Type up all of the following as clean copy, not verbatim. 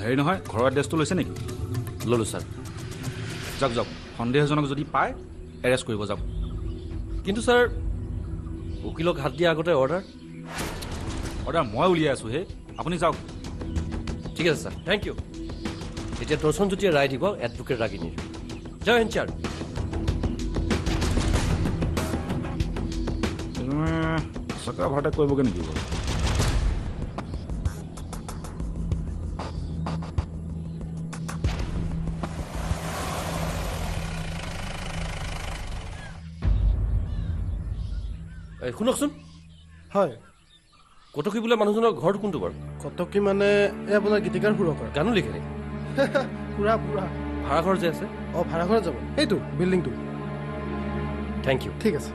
হেৰি নহয়, ঘৰৰ এড্ৰেছটো লৈছে নেকি? ল'লোঁ ছাৰ। যাওক যাওক, সন্দেহজনক যদি পায় এৰেষ্ট কৰিব যাওক। কিন্তু ছাৰ উকিলক হাত দিয়াৰ আগতে অৰ্ডাৰ মই উলিয়াই আছোঁ হে, আপুনি যাওক। ঠিক আছে ছাৰ, থেংক ইউ। এতিয়া দৰ্শন জ্যোতিয়ে ৰায় দিব এডভোকেট ৰাগিনীৰ। জয় হিন্দ ছাৰ। চৰকাৰ ভাৰতে কৰিবগৈ নেকি বাৰু? শুনকচোন, হয় কটকী বোলে মানুহজনৰ ঘৰটো কোনটো বাৰু? কটকী মানে এই আপোনাৰ গীতিকাৰ সুৰকাৰ গানো লিখে নেকি? পুৰা পুৰা। ভাড়াঘৰ যে আছে? অঁ ভাড়াঘৰত যাব, এইটো বিল্ডিংটো। Thank you. ঠিক আছে।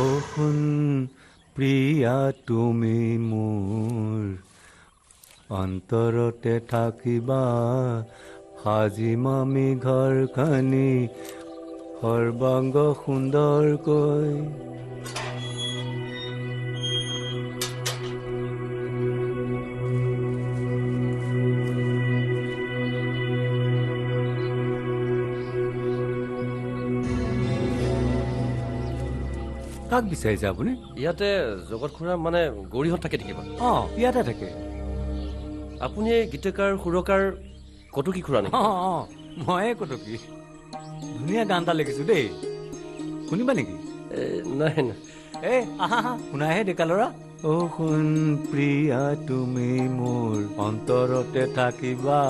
অ' শুন প্ৰিয়া তুমি মোৰ অন্তৰতে থাকিবা, সাজিম আমি ঘৰখনি সৰ্বাংগ সুন্দৰকৈ। কাক বিচাৰিছে আপুনি? ইয়াতে জগত খুৰা মানে গৌৰীহঁত থাকে নেকি বাৰু? অঁ ইয়াতে থাকে। আপুনি এই গীতিকাৰ সুৰকাৰ কটকী খুৰা নেকি? অঁ অঁ ময়ে কটকী। ধুনীয়া গান এটা লিখিছো দেই, শুনিবা নেকি? নাই নাই। এই আহা আহা, শুনাহে ডেকা ল'ৰা। অ' শুন প্ৰিয়া তুমি মোৰ অন্তৰতে থাকিবা।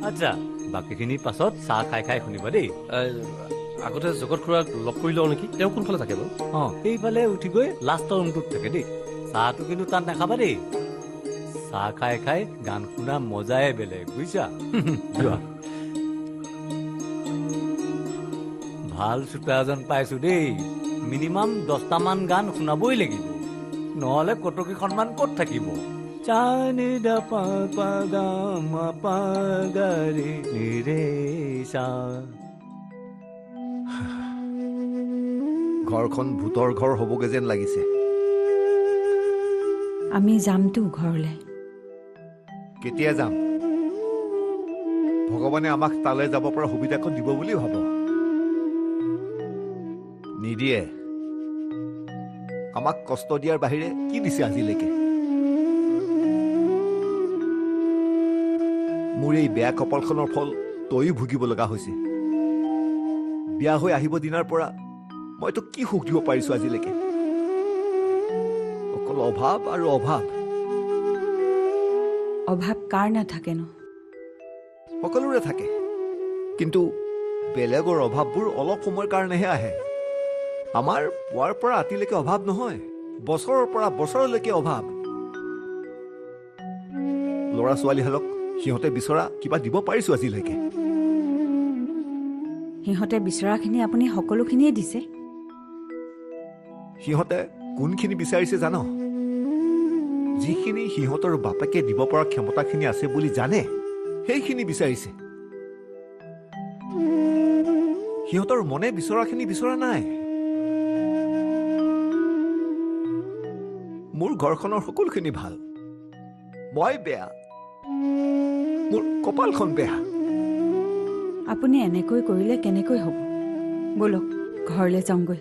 আচ্ছা, বাকীখিনি পাছত চাহ খাই খাই শুনিবা দেই। আগতে জগত খুৰাক লগ কৰি লওঁ নেকি? তেওঁ কোনফালে থাকে বাৰু? অঁ সেইফালে উঠি গৈ লাষ্টৰ ৰুমটোত থাকে দেই। চাহটো কিন্তু তাত নাখাবা দেই। চাহ খাই খাই গান শুনা মজাই বেলেগ, বুজিছা? যোৱা। ভাল শ্ৰোতা এজন পাইছো দেই, মিনিমাম 10টামান গান শুনাবই লাগিব, নহ'লে কটকী সন্মান ক'ত থাকিব? চানি দা পা পা গা মা পা গা ৰে ৰে সা। ঘৰখন ভূতৰ ঘৰ হ'বগে যেন লাগিছে। আমি যামতো ঘৰলে। কেতিয়া যাম? ভগৱানে আমাক তালৈ যাব পৰা সুবিধাখন দিব বুলি ভাব? নিদিয়ে। আমাক কষ্ট দিয়াৰ বাহিৰে কি দিছে আজিলৈকে? মোৰ এই বেয়া কপালখনৰ ফল তয়ো ভুগিব লগা হৈছে। বিয়া হৈ আহিব দিনাৰ পৰা মইতো কি সুখ দিব পাৰিছো আজিলৈকে? অকল অভাৱ আৰু অভাৱ। অভাৱ কাৰ নাথাকেনো? সকলোৰে থাকে, কিন্তু বেলেগৰ অভাৱবোৰ অলপ সময়ৰ কাৰণেহে আহে। আমাৰ পুৱাৰ পৰা ৰাতিলৈকে অভাৱ নহয়, বছৰৰ পৰা বছৰলৈকে অভাৱ। ল'ৰা ছোৱালীহালক সিহঁতে বিচৰা কিবা দিব পাৰিছো আজিলৈকে? সিহঁতে বিচৰাখিনি আপুনি সকলোখিনিয়ে দিছে। সিহঁতে কোনখিনি বিচাৰিছে জান? যিখিনি সিহঁতৰ বাপেকে দিব পৰা ক্ষমতাখিনি আছে বুলি জানে, সেইখিনি বিচাৰিছে। সিহঁতৰ মনে বিচৰাখিনি বিচৰা নাই। মোৰ ঘৰখনৰ সকলোখিনি ভাল, মই বেয়া, মোৰ কপালখন বেয়া। আপুনি এনেকৈ কৰিলে কেনেকৈ হ'ব? বলক ঘৰলৈ যাওঁগৈ।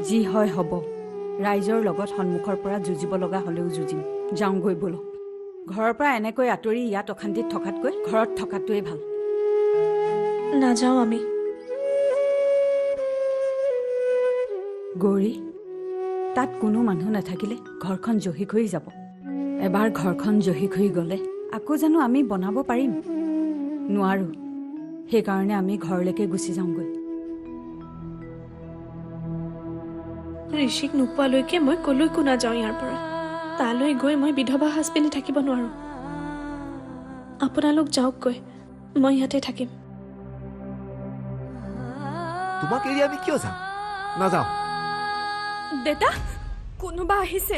যি হয় হ'ব, ৰাইজৰ লগত সন্মুখৰ পৰা যুঁজিব লগা হ'লেও যুঁজিম। যাওঁগৈ বলক। ঘৰৰ পৰা এনেকৈ আঁতৰি ইয়াত অশান্তিত থকাতকৈ ঘৰত থকাটোৱেই ভাল। নাযাওঁ আমি। গৌৰী, তাত কোনো মানুহ নাথাকিলে ঘৰখন জহি খৰি যাব। এবাৰ ঘৰখন জহি খৰি গ'লে আকৌ জানো আমি বনাব পাৰিম? নোৱাৰো। সেইকাৰণে আমি ঘৰলৈকে গুচি যাওঁগৈ। ঋষিক নোপোৱালৈকে মই কলৈকো নাযাওঁ ইয়াৰ পৰা। তালৈ গৈ মই বিধৱা সাজ পিন্ধি থাকিব নোৱাৰো। আপোনালোক যাওকগৈ, মই ইয়াতে থাকিম। তোমাক এৰি আমি কিয় যাম? নাযাওঁ। দেতা, কোনোবা আহিছে।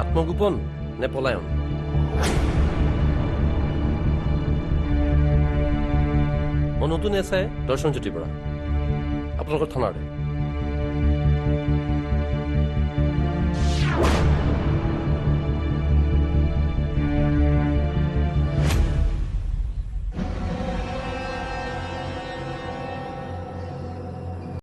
আত্মগোপন নে পলায়ন? মই নতুন এছ আই দৰ্শনজ্যোতিৰ পৰা আপোনালোকৰ থানাৰে।